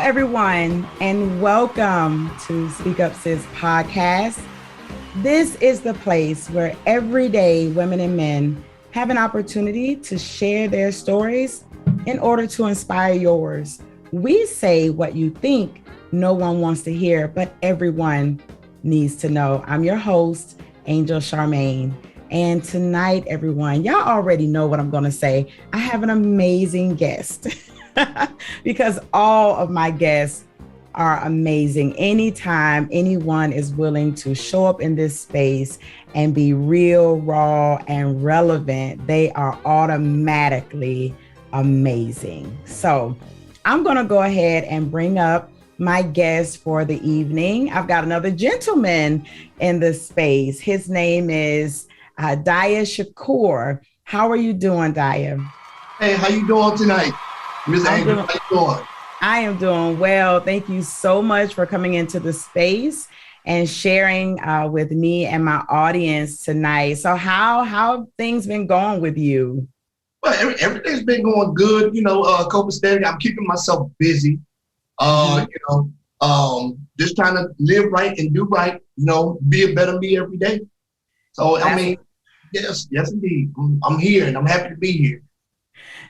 everyone, and welcome to Speak Up Sis Podcast. This is the place where everyday women and men have an opportunity to share their stories in order to inspire yours. We say what you think no one wants to hear, but everyone needs to know. I'm your host, Angel Charmaine. And tonight, everyone, y'all already know what I'm going to say. I have an amazing guest. Because all of my guests are amazing. Anytime anyone is willing to show up in this space and be real, raw, and relevant, they are automatically amazing. So I'm going to go ahead and bring up my guest for the evening. I've got another gentleman in the space. His name is Diya Shakoor. How are you doing, Diya? Hey, how you doing tonight? Ms. Angel, how you doing? I am doing well. Thank you so much for coming into the space and sharing with me and my audience tonight. So how have things been going with you? Well, everything's been going good. Copacetic. I'm keeping myself busy. Just trying to live right and do right. Be a better me every day. So yes, indeed. I'm here and I'm happy to be here.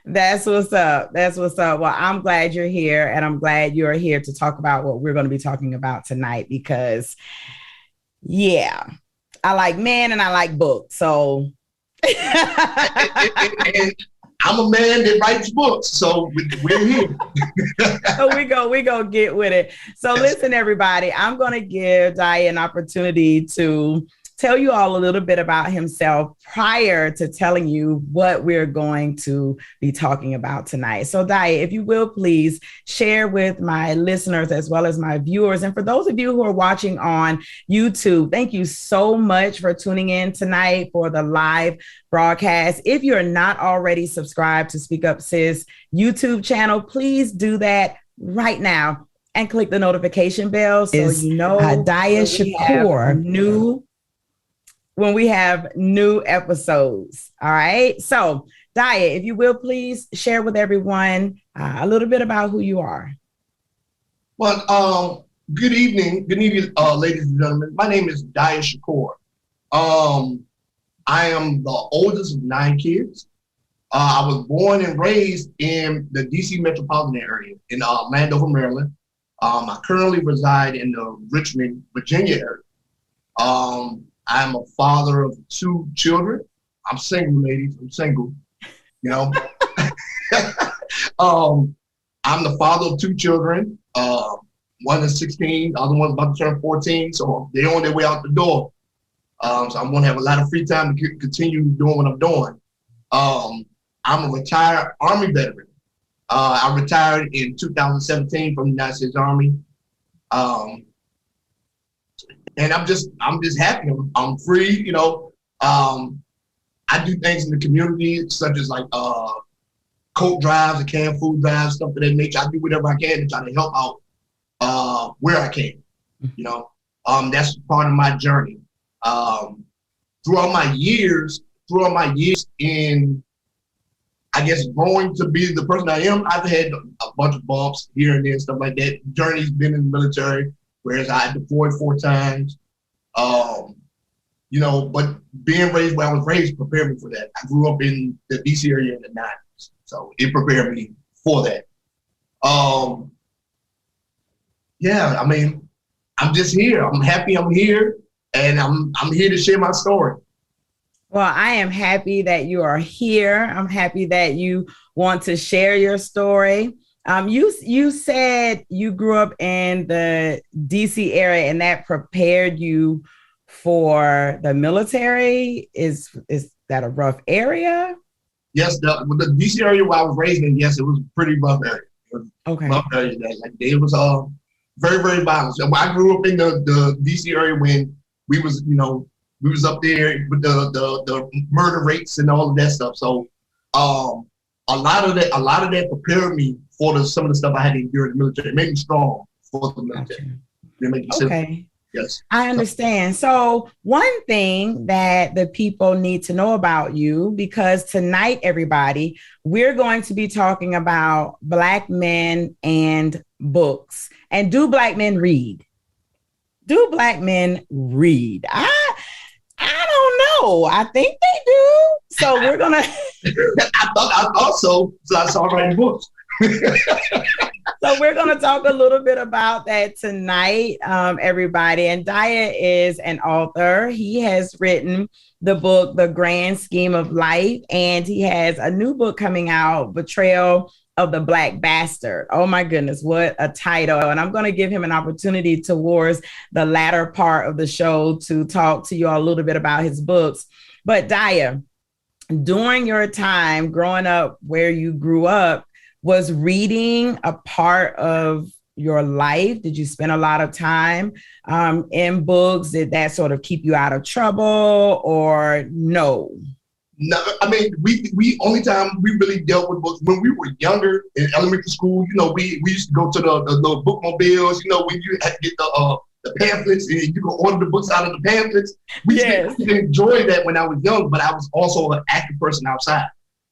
That's what's up. Well, I'm glad you're here, and I'm glad you're here to talk about what we're going to be talking about tonight because, yeah, I like men and I like books. So and I'm a man that writes books, so we're here. So we go get with it. So listen, everybody, I'm going to give Diya an opportunity to tell you all a little bit about himself prior to telling you what we're going to be talking about tonight. So Diya, if you will, please share with my listeners as well as my viewers. And for those of you who are watching on YouTube, thank you so much for tuning in tonight for the live broadcast. If you're not already subscribed to Speak Up Sis YouTube channel, please do that right now and click the notification bell so you know Diya Shakoor when we have new episodes. All right. So Diya, if you will, please share with everyone a little bit about who you are. Well, good evening, ladies and gentlemen. My name is Diya Shakoor. I am the oldest of 9 kids. I was born and raised in the DC metropolitan area in Landover, Maryland. I currently reside in the Richmond, Virginia area. I'm a father of 2 children. I'm single, ladies. I'm single. I'm the father of 2 children. One is 16, the other one's about to turn 14. So they're on their way out the door. So I'm going to have a lot of free time to continue doing what I'm doing. I'm a retired Army veteran. I retired in 2017 from the United States Army. And I'm just happy. I'm free, I do things in the community, such as like coat drives and canned food drives, stuff of that nature. I do whatever I can to try to help out where I can, That's part of my journey. Throughout my years in, I guess, growing to be the person I am, I've had a bunch of bumps here and there, stuff like that. Journey's been in the military. Whereas I deployed 4 times, but being raised where I was raised prepared me for that. I grew up in the DC area in the 90s, so it prepared me for that. I'm just here. I'm happy I'm here, and I'm here to share my story. Well, I am happy that you are here. I'm happy that you want to share your story. You said you grew up in the DC area and that prepared you for the military. Is that a rough area? Yes, the DC area where I was raised in, yes, it was a pretty rough area. Okay. Rough area. It was very, very violent. So I grew up in the DC area when we was up there with the murder rates and all of that stuff. So a lot of that prepared me for some of the stuff I had to endure in the military. It made me strong for the military. Okay. Yes. I understand. So one thing that the people need to know about you, because tonight, everybody, we're going to be talking about Black men and books. And do Black men read? Do Black men read? I don't know. I think they do. So we're gonna. I thought so. So I started writing books. So we're going to talk a little bit about that tonight, everybody. And Diya is an author. He has written the book, The Grand Scheme of Life, and he has a new book coming out, Betrayal of the Black Bastard. Oh my goodness, what a title. And I'm going to give him an opportunity towards the latter part of the show to talk to you all a little bit about his books. But Diya, during your time growing up where you grew up, was reading a part of your life? Did you spend a lot of time in books? Did that sort of keep you out of trouble or no? No, I mean, we only time we really dealt with books when we were younger in elementary school. You know, we used to go to the little bookmobiles. You know, when you had to get the pamphlets and you could order the books out of the pamphlets. We used to enjoy that when I was young, but I was also an active person outside.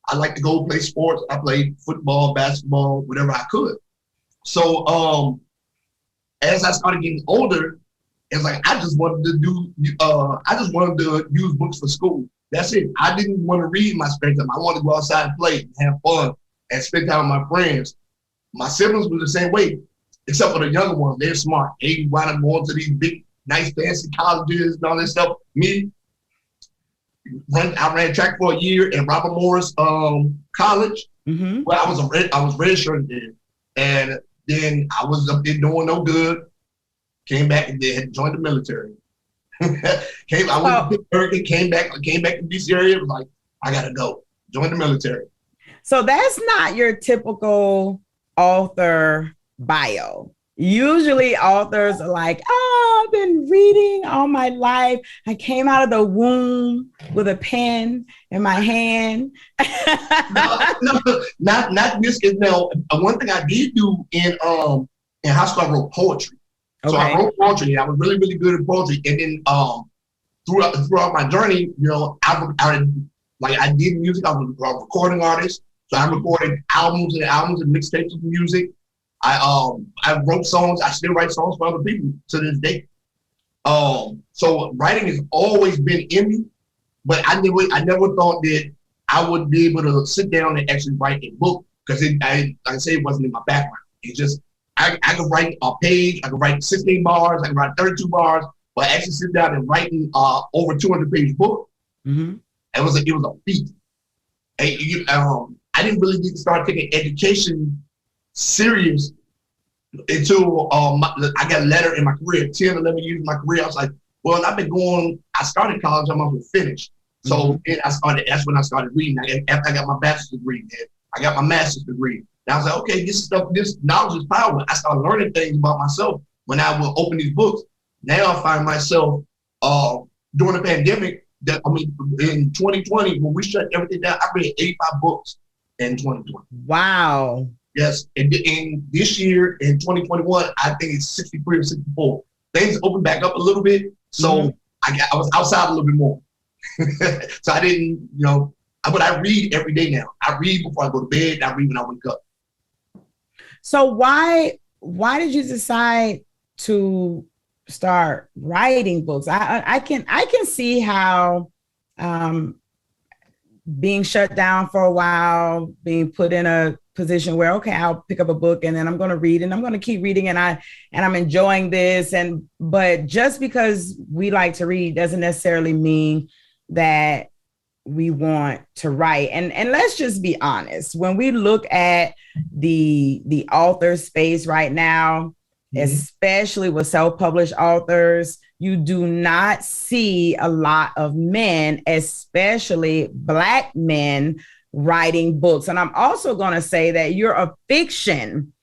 I like to go play sports. I played football, basketball, whatever I could. So as I started getting older, it's like I just wanted to use books for school. That's it. I didn't want to read in my spare time. I wanted to go outside and play and have fun and spend time with my friends. My siblings were the same way, except for the younger ones. They're smart. They wound up going to these big, nice, fancy colleges and all that stuff. Me, I ran track for a year at Robert Morris College. Mm-hmm. Well, I was registered there, and then I was up there doing no good. Came back and then joined the military. I went to Pittsburgh, came back to DC area. Was like, I gotta go. Join the military. So that's not your typical author bio. Usually authors are like, oh, I've been reading all my life. I came out of the womb with a pen in my hand. no, not this. Now, one thing I did do in high school, I wrote poetry. So I wrote poetry. I was really, really good at poetry. And then throughout my journey, you know, I did music. I was a recording artist. So I recorded albums and mixtapes of music. I wrote songs. I still write songs for other people to this day. So writing has always been in me, but I never thought that I would be able to sit down and actually write a book because like I say, it wasn't in my background. It's just I could write a page. I could write 16 bars. I could write 32 bars. But actually sit down and writing over 200-page book, mm-hmm. it was a feat. And I didn't really need to start taking education serious until I got a letter in my career, 10, 11 years in my career. I was like, well, I started college, I'm going to finish. So that's when I started reading. After I got my bachelor's degree, then I got my master's degree. And I was like, okay, this knowledge is power. I started learning things about myself when I would open these books. Now I find myself during the pandemic, in 2020, when we shut everything down, I read 85 books in 2020. Wow. Yes, and in this year, in 2021, I think it's 63 or 64. Things opened back up a little bit, so I was outside a little bit more. So I didn't, but I read every day now. I read before I go to bed. I read when I wake up. So why did you decide to start writing books? I can see how being shut down for a while, being put in a position where, okay, I'll pick up a book and then I'm going to read and I'm going to keep reading and I'm enjoying this. But just because we like to read doesn't necessarily mean that we want to write. And let's just be honest. When we look at the author space right now, especially with self-published authors, you do not see a lot of men, especially Black men, writing books. And I'm also going to say that you're a fiction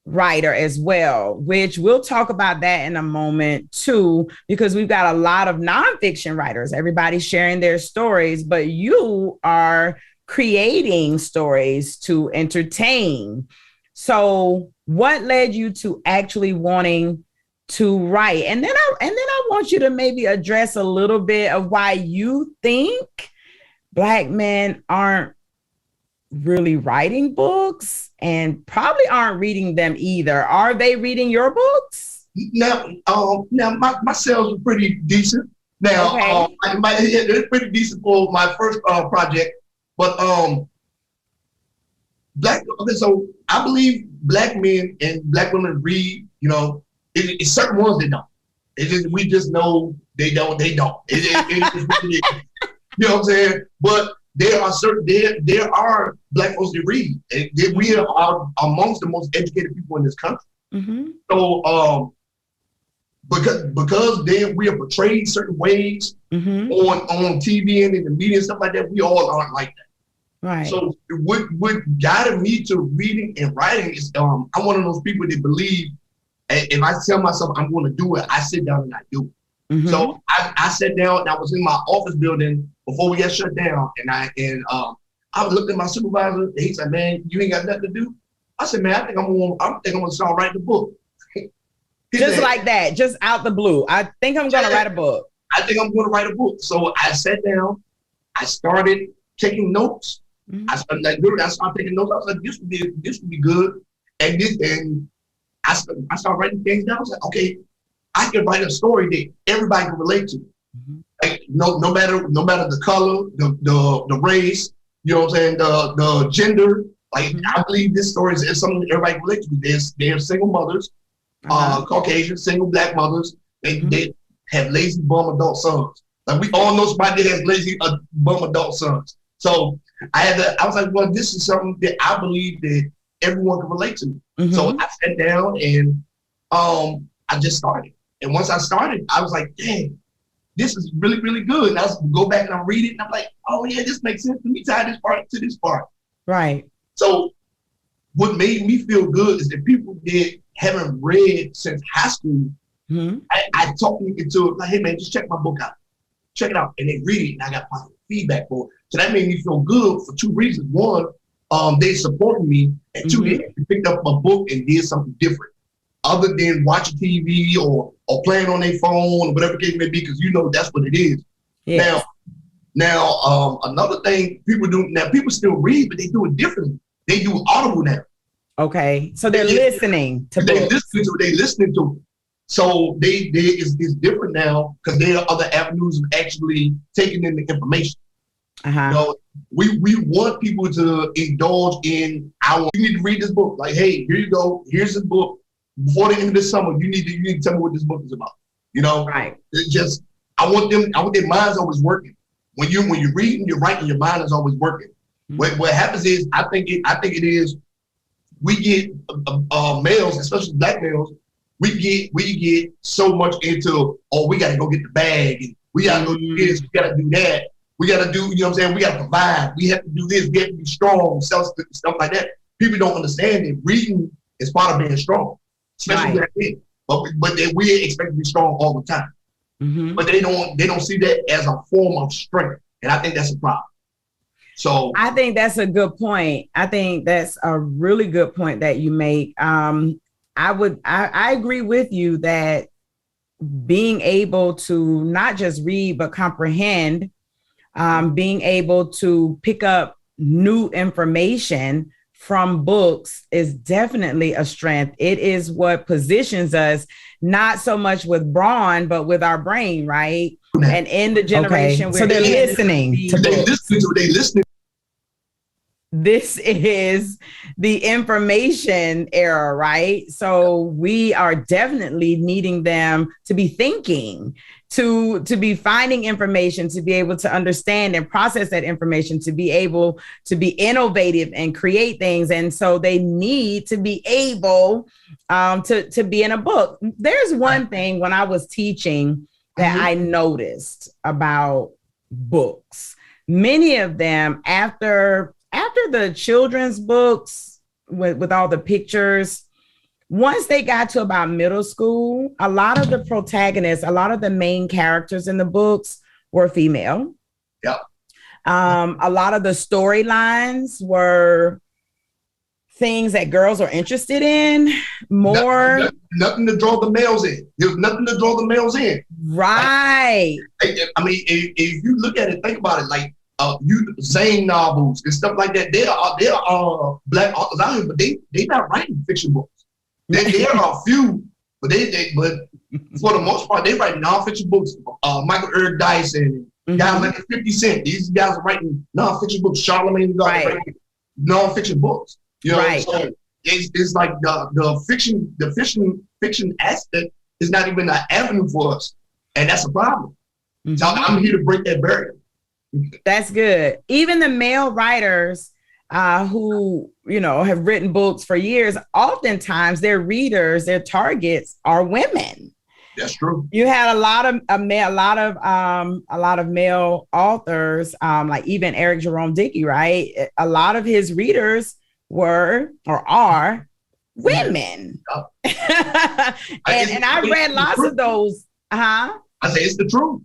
writer as well, which we'll talk about that in a moment too, because we've got a lot of nonfiction writers. Everybody's sharing their stories, but you are creating stories to entertain. So what led you to actually wanting to write. And then I want you to maybe address a little bit of why you think Black men aren't really writing books and probably aren't reading them either. Are they reading your books? Now my sales are pretty decent. Now, okay. It's pretty decent for my first project, but so I believe Black men and Black women read. You know, it's certain ones that don't. We just know they don't. It really is. You know what I'm saying? But there are Black folks that read. We are amongst the most educated people in this country. Mm-hmm. So because we are portrayed certain ways on TV and in the media and stuff like that, we all aren't like that. Right. So what guided me to reading and writing is I'm one of those people that believe if I tell myself I'm going to do it, I sit down and I do it. Mm-hmm. So I sat down and I was in my office building before we got shut down, and I was looking at my supervisor and he said, "Man, you ain't got nothing to do?" I said, "Man, I think I'm gonna start writing a book." Just said, like that, just out the blue. I think I'm gonna write a book. I think I'm gonna write a book. So I sat down, I started taking notes. Mm-hmm. I started taking notes. I was like, this would be good. And I started writing things down. I was like, okay, I can write a story that everybody can relate to. Mm-hmm. Like no matter the color, the race, you know what I'm saying, the gender. Like I believe this story is something that everybody can relate to. There's single mothers, Caucasian single Black mothers. They have lazy bum adult sons. Like we all know somebody that has lazy bum adult sons. So I was like, well, this is something that I believe that everyone can relate to. Mm-hmm. So I sat down and I just started. And once I started, I was like, dang, this is really, really good. And I go back and I read it and I'm like, oh yeah, this makes sense. Let me tie this part to this part. Right. So what made me feel good is that people that haven't read since high school, I talked them into it, like, hey man, just check my book out. Check it out. And they read it and I got positive feedback for it. So that made me feel good for two reasons. One, they supported me, and two, they picked up a book and did something different other than watching TV or playing on their phone or whatever the case may be, because you know that's what it is. Yes. Now, another thing people do now, people still read, but they do it differently. They do Audible now. Okay, so they're listening to books. They listening to it. So it's different now because there are other avenues of actually taking in the information. Uh-huh. You know, we want people to indulge in you need to read this book. Like, hey, here you go. Here's the book. Before the end of the summer, you need to tell me what this book is about. You know, right? It's just I want their minds always working. When you're reading, you're writing, your mind is always working. Mm-hmm. What happens is I think it is we get males, especially Black males, we get so much into we got to go get the bag and we got to go do this, we got to do that. We got to do, you know what I'm saying? We got to provide. We have to do this. We have to be strong, stuff like that. People don't understand that reading is part of being strong, especially Black men. But we expect to be strong all the time. Mm-hmm. But they don't see that as a form of strength, and I think that's a problem. So I think that's a good point. I think that's a really good point that you make. I agree with you that being able to not just read but comprehend. Being able to pick up new information from books is definitely a strength. It is what positions us, not so much with brawn, but with our brain, right? And in the generation, so they're listening to books. They listening. This is the information era, right? So we are definitely needing them to be thinking, to be finding information, to be able to understand and process that information, to be able to be innovative and create things. And so they need to be able to be in a book. There's one thing when I was teaching that I noticed about books. Many of them, after the children's books with all the pictures, once they got to about middle school, a lot of the protagonists, a lot of the main characters in the books were female. Yeah. A lot of the storylines were things that girls are interested in more. Nothing to draw the males in. There's nothing to draw the males in. Right. I mean, if you look at it, think about it, like Zane novels and stuff like that. There are black authors out here, but they not writing fiction books. There are a few, but but for the most part, they write nonfiction books. Michael Eric Dyson, guys like 50 Cent. These guys are writing nonfiction books. Charlamagne writing nonfiction books. You know, right. So it's like the fiction aspect is not even an avenue for us, and that's a problem. So I'm here to break that barrier. That's good. Even the male writers who, have written books for years, oftentimes their readers, their targets are women. That's true. You had a lot of male authors, like even Eric Jerome Dickey, right? A lot of his readers were or are women. and I read lots of those. I say it's the truth.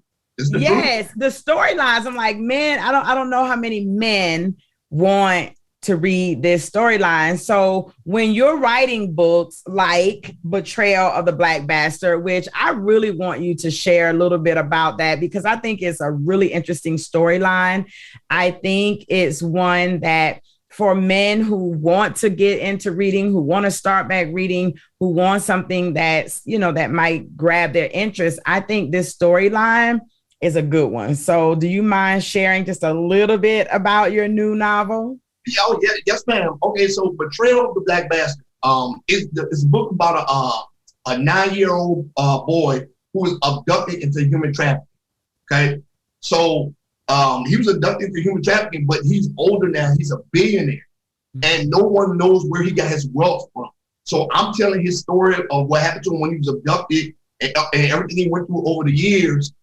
Yes, the storylines. I'm like, man, I don't know how many men want to read this storyline. So when you're writing books like Betrayal of the Black Bastard, which I really want you to share a little bit about that, because I think it's a really interesting storyline. I think it's one that for men who want to get into reading, who want to start back reading, who want something that's, that might grab their interest, I think this storyline is a good one. So do you mind sharing just a little bit about your new novel? Oh, yeah, yes, ma'am. Okay, so Betrayal of the Black Bastard is a book about a 9-year-old boy who was abducted into human trafficking. Okay, so he was abducted into human trafficking, but he's older now. He's a billionaire, and no one knows where he got his wealth from. So I'm telling his story of what happened to him when he was abducted and everything he went through over the years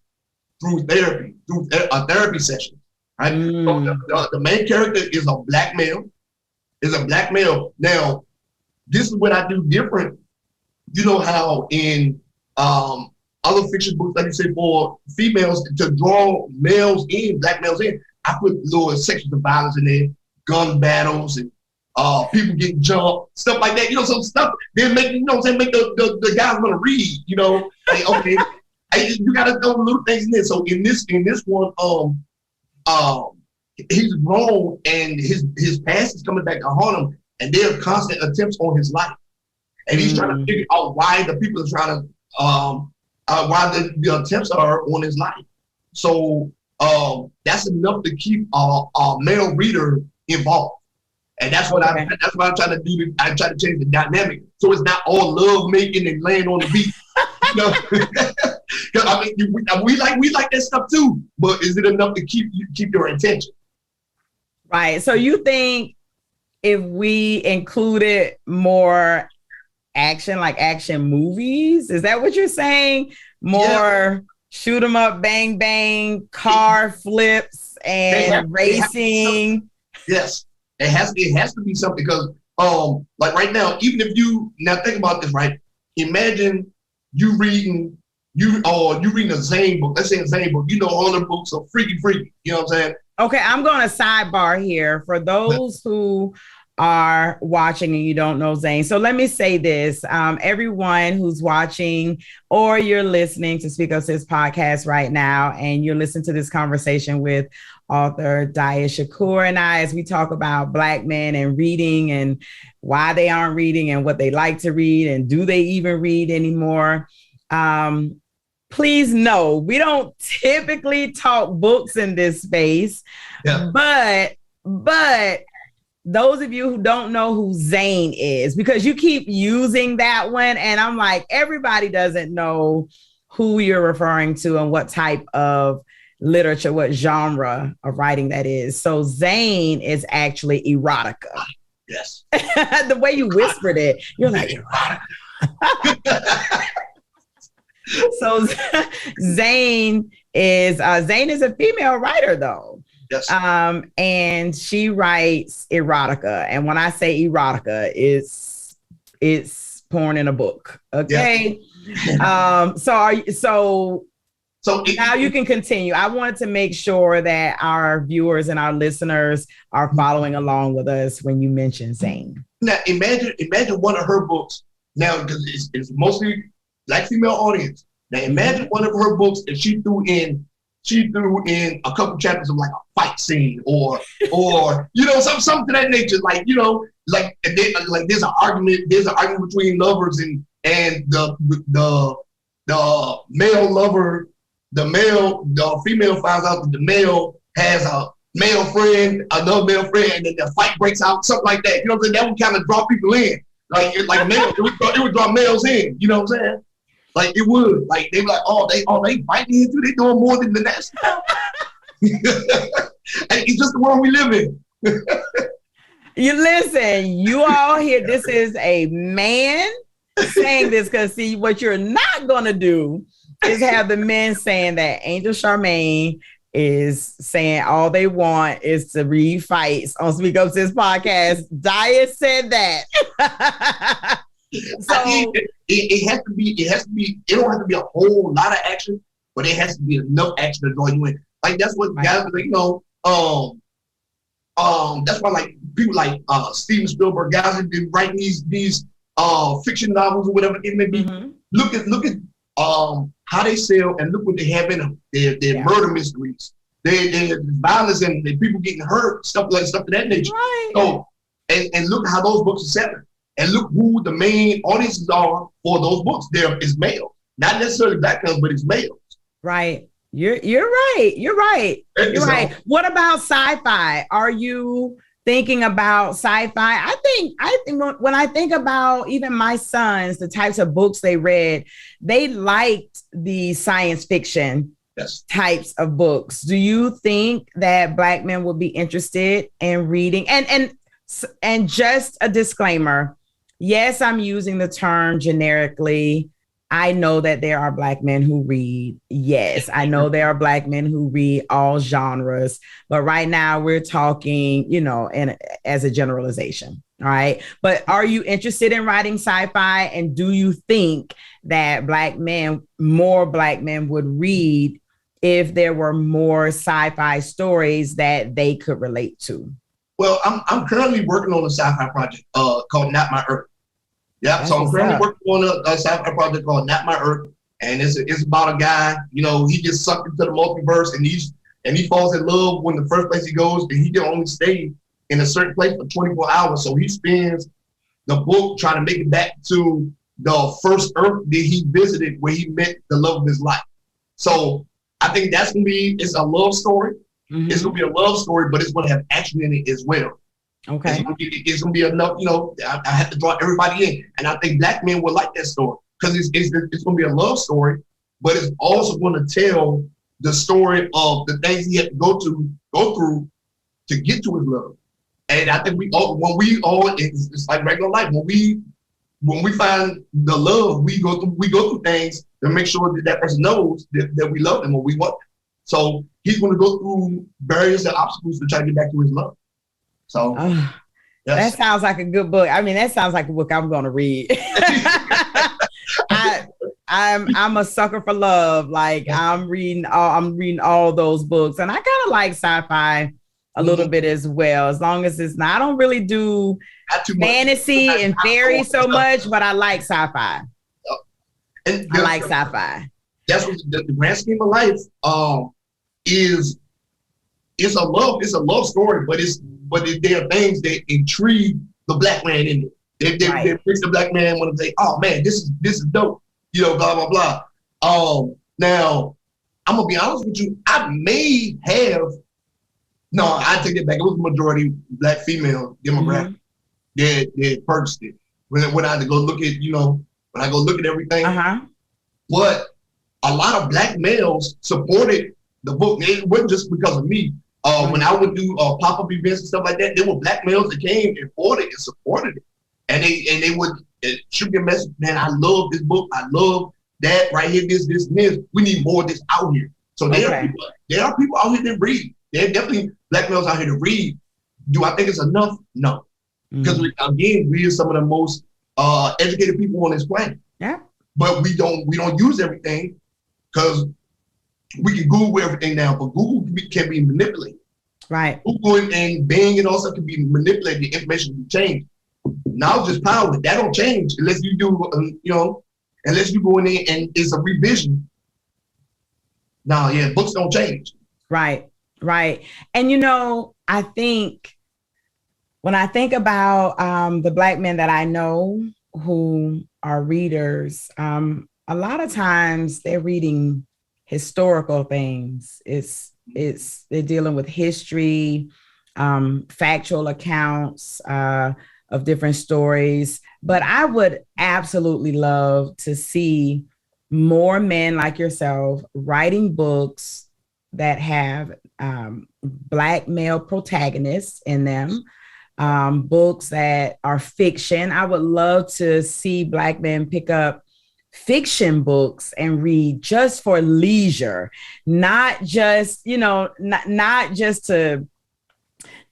through therapy, through a therapy session. Right? So the main character is a black male. Now, this is what I do different. You know how in other fiction books, like you say, for females to draw males in, black males in, I put little sections of violence in there, gun battles and people getting jumped, stuff like that. Some stuff they make make the guys want to read. Like, okay, you got to throw little things in there. So in this one, he's grown and his past is coming back to haunt him, and there are constant attempts on his life, and he's trying to figure out why the people are trying to why the attempts are on his life. So that's enough to keep a male reader involved, and that's what I'm trying to do. I try to change the dynamic so it's not all love making and laying on the beat. Because I mean, we like that stuff too, but is it enough to keep your attention? Right. So you think if we included more action, like action movies, is that what you're saying? More shoot 'em up, bang bang, car flips and racing. Yes, it has to be something, because like right now, even if you now think about this, right? Imagine you reading a Zane book. Let's say a Zane book. All the books are freaky. You know what I'm saying? Okay, I'm going to sidebar here for those who are watching and you don't know Zane. So let me say this. Everyone who's watching or you're listening to Speak Up Sis Podcast right now, and you're listening to this conversation with author Diya Shakoor and I, as we talk about Black men and reading and why they aren't reading and what they like to read and do they even read anymore. Please know we don't typically talk books in this space, but those of you who don't know who Zane is, because you keep using that one, and I'm like, everybody doesn't know who you're referring to and what type of literature, what genre of writing that is. So Zane is actually erotica. Yes. The way you whispered it, you're like, erotica. So Zane is a female writer, though. Yes. And she writes erotica. And when I say erotica, it's porn in a book. Okay. Yes. So So now you can continue. I wanted to make sure that our viewers and our listeners are following along with us when you mention Zane. Now imagine one of her books. Now, because it's mostly Black female audience. Now imagine one of her books if she threw in a couple chapters of like a fight scene or something to that nature. Like there's an argument between lovers and the male lover. The female finds out that the male has a male friend, another male friend, and then the fight breaks out, something like that. You know what I'm saying? That would kind of draw people in. Like males, it would draw males in. You know what I'm saying? Like it would. Like they be like, they fighting into, they doing more than the next. And it's just the world we live in. You listen, you all hear this is a man saying this, because see, what you're not gonna do is have the men saying that Angel Charmaine is saying all they want is to read fights on Speak Up Sis Podcast. Diya said that. So it has to be, it don't have to be a whole lot of action, but it has to be enough action to draw you in. Like that's what guys, that's why like people like Steven Spielberg, guys have been writing these fiction novels or whatever it may be. Mm-hmm. Look at how they sell, and look what they have in them. They're murder mysteries. There's violence and people getting hurt, stuff of that nature. Right. So and look how those books are selling. And look who the main audiences are for those books. There is males. Not necessarily Black males, but it's males. Right. You're right. You're right. You're right. What about sci-fi? Are you thinking about sci-fi? I think when I think about even my sons, the types of books they read, they liked the science fiction types of books. Do you think that Black men would be interested in reading? And just a disclaimer, yes, I'm using the term generically. I know that there are Black men who read. Yes, I know there are Black men who read all genres. But right now we're talking, as a generalization. All right. But are you interested in writing sci-fi? And do you think that more Black men would read if there were more sci-fi stories that they could relate to? Well, I'm currently working on a sci-fi project called Not My Earth. Yeah, so I'm currently working on a sci-fi project called Not My Earth, and it's about a guy. He gets sucked into the multiverse, and he falls in love when the first place he goes, and he can only stay in a certain place for 24 hours. So he spends the book trying to make it back to the first Earth that he visited, where he met the love of his life. So I think it's a love story. Mm-hmm. It's gonna be a love story, but it's gonna have action in it as well. Okay. It's gonna be enough, I have to draw everybody in. And I think Black men will like that story because it's gonna be a love story, but it's also gonna tell the story of the things he had to go through to get to his love. And I think it's like regular life. When we find the love, we go through things to make sure that person knows that we love them or we want them. So he's going to go through barriers and obstacles to try to get back to his love. So that sounds like a good book. I mean, that sounds like a book I'm going to read. I'm a sucker for love. Like I'm reading all those books, and I kind of like sci-fi a little bit as well. As long as it's not, I don't really do fantasy and fairy so much, but I like sci-fi. I like sci-fi. That's what the grand scheme of life is. It's a love story, but there are things that intrigue the Black man in it. They makes the Black man want to say, "Oh man, this is dope," blah blah blah. Now I'm gonna be honest with you. I take it back. It was a majority Black female demographic that purchased it. When I had to go look at everything. But a lot of Black males supported the book. It wasn't just because of me. When I would do pop-up events and stuff like that, there were Black males that came and bought it and supported it. And they would shoot me a message, man, I love this book. I love that right here, this, and this. We need more of this out here. So there are people out here that read. There are definitely Black males out here to read. Do I think it's enough? No. Because we are some of the most educated people on this planet. Yeah. But we don't use everything because we can Google everything now, but Google can be manipulated. Right. Google and Bing and all stuff can be manipulated. The information can be changed. Knowledge is power. That don't change unless you do, unless you go in there and it's a revision. No, yeah, books don't change. Right. And, I think when I think about the Black men that I know who are readers, a lot of times they're reading historical things. They're dealing with history, factual accounts of different stories. But I would absolutely love to see more men like yourself writing books that have Black male protagonists in them, books that are fiction. I would love to see Black men pick up fiction books and read just for leisure, not just, not just to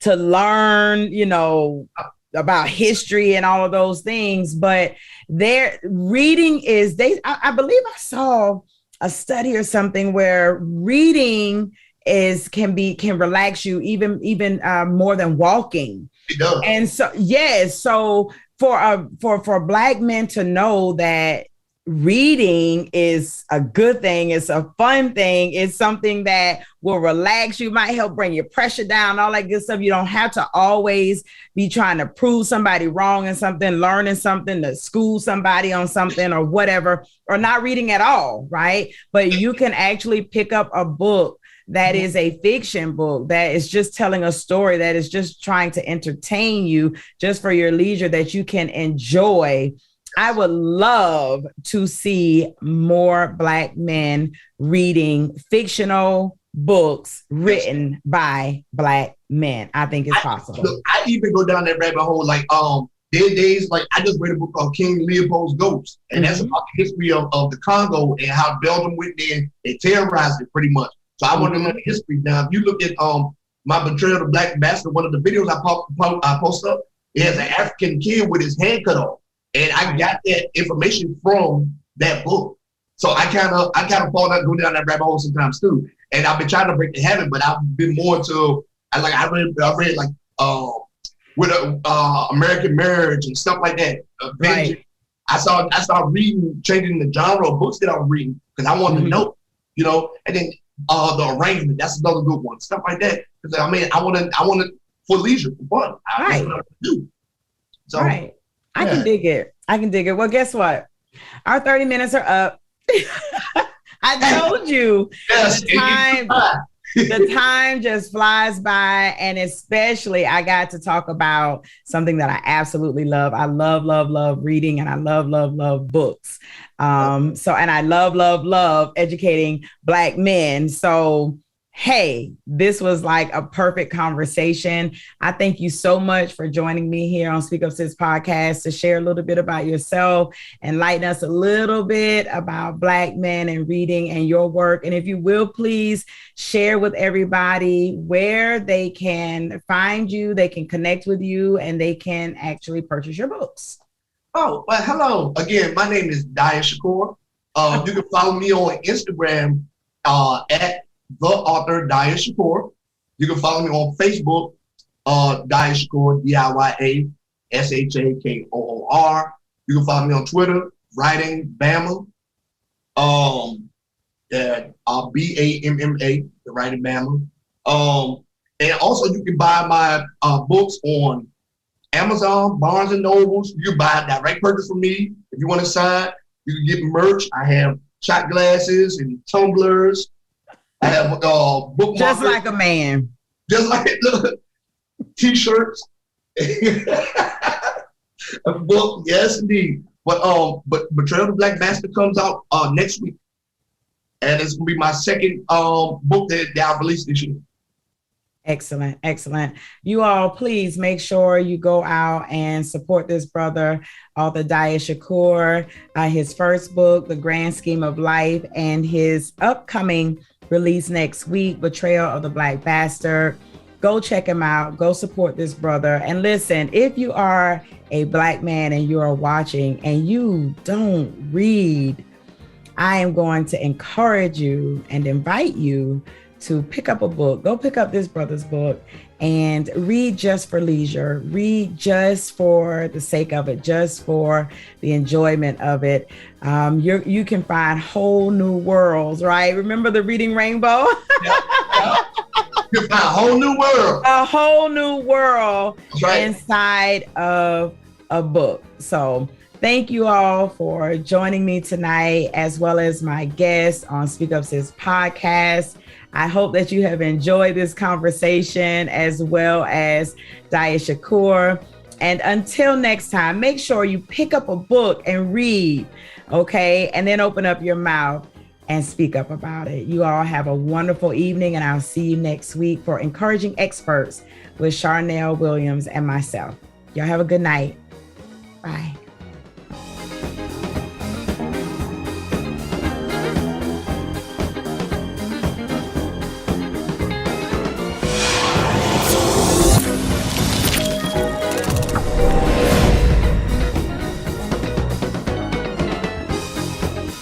learn, about history and all of those things, but their reading is, I believe I saw a study or something where reading can relax you even more than walking. It does. And so, yes. So for Black men to know that reading is a good thing, it's a fun thing, it's something that will relax you, might help bring your pressure down, all that good stuff. You don't have to always be trying to prove somebody wrong in something, learning something, to school somebody on something or whatever, or not reading at all, right? But you can actually pick up a book that is a fiction book, that is just telling a story, that is just trying to entertain you just for your leisure, that you can enjoy. I would love to see more Black men reading fictional books written by Black men. I think it's possible. I even go down that rabbit hole. Like, there are days, like, I just read a book called King Leopold's Ghost, and that's about the history of the Congo and how Belgium went there and terrorized it pretty much. So I want to know the history. Now, if you look at my Betrayal of the Black Bastard, one of the videos I post up, it has an African kid with his hand cut off. And I got that information from that book. So I kind of go down that rabbit hole sometimes too. And I've been trying to break the habit, but I've been more into, I read like with American Marriage and stuff like that. Right. I started reading, changing the genre of books that I was reading because I wanted to know, and then the arrangement, that's another good one. Stuff like that. Because I want it for leisure, for fun. Right. What I do. So, right. I can dig it. Well, guess what? Our 30 minutes are up. I told you. Yes, the time just flies by. And especially I got to talk about something that I absolutely love. I love reading, and I love books. And I love educating Black men. So hey, this was like a perfect conversation. I thank you so much for joining me here on Speak Up Sis Podcast to share a little bit about yourself, enlighten us a little bit about Black men and reading and your work. And if you will, please share with everybody where they can find you, they can connect with you, and they can actually purchase your books. Oh, well, hello. Again, my name is Diya Shakoor. You can follow me on Instagram at the author Diya Shakoor. You can follow me on Facebook, Diya Shakoor, DIYA SHAKOOR. You can follow me on Twitter, writing Bama, BAMMA, the writing Bama. And also you can buy my books on Amazon, Barnes and Nobles. You can buy a direct purchase from me if you want to sign. You can get merch. I have shot glasses and tumblers. I have bookmarkers. Just like a man. Just like T-shirts. A book, yes indeed. But Betrayal of the Black Bastard comes out next week, and it's gonna be my second book that I released this year. Excellent. You all, please make sure you go out and support this brother, author Diya Shakoor, his first book, The Grand Scheme of Life, and his upcoming release next week, Betrayal of the Black Bastard. Go check him out. Go support this brother. And listen, if you are a Black man and you are watching and you don't read I am going to encourage you and invite you to pick up a book. Go pick up this brother's book and read just for leisure. Read just for the sake of it, just for the enjoyment of it. You can find whole new worlds, right? Remember the Reading Rainbow? Yeah. You can find a whole new world. A whole new world right. inside of a book. So thank you all for joining me tonight, as well as my guests on Speak Up Sis Podcast. I hope that you have enjoyed this conversation, as well as Diya Shakoor. And until next time, make sure you pick up a book and read, okay? And then open up your mouth and speak up about it. You all have a wonderful evening, and I'll see you next week for Encouraging Experts with Charnel Williams and myself. Y'all have a good night. Bye.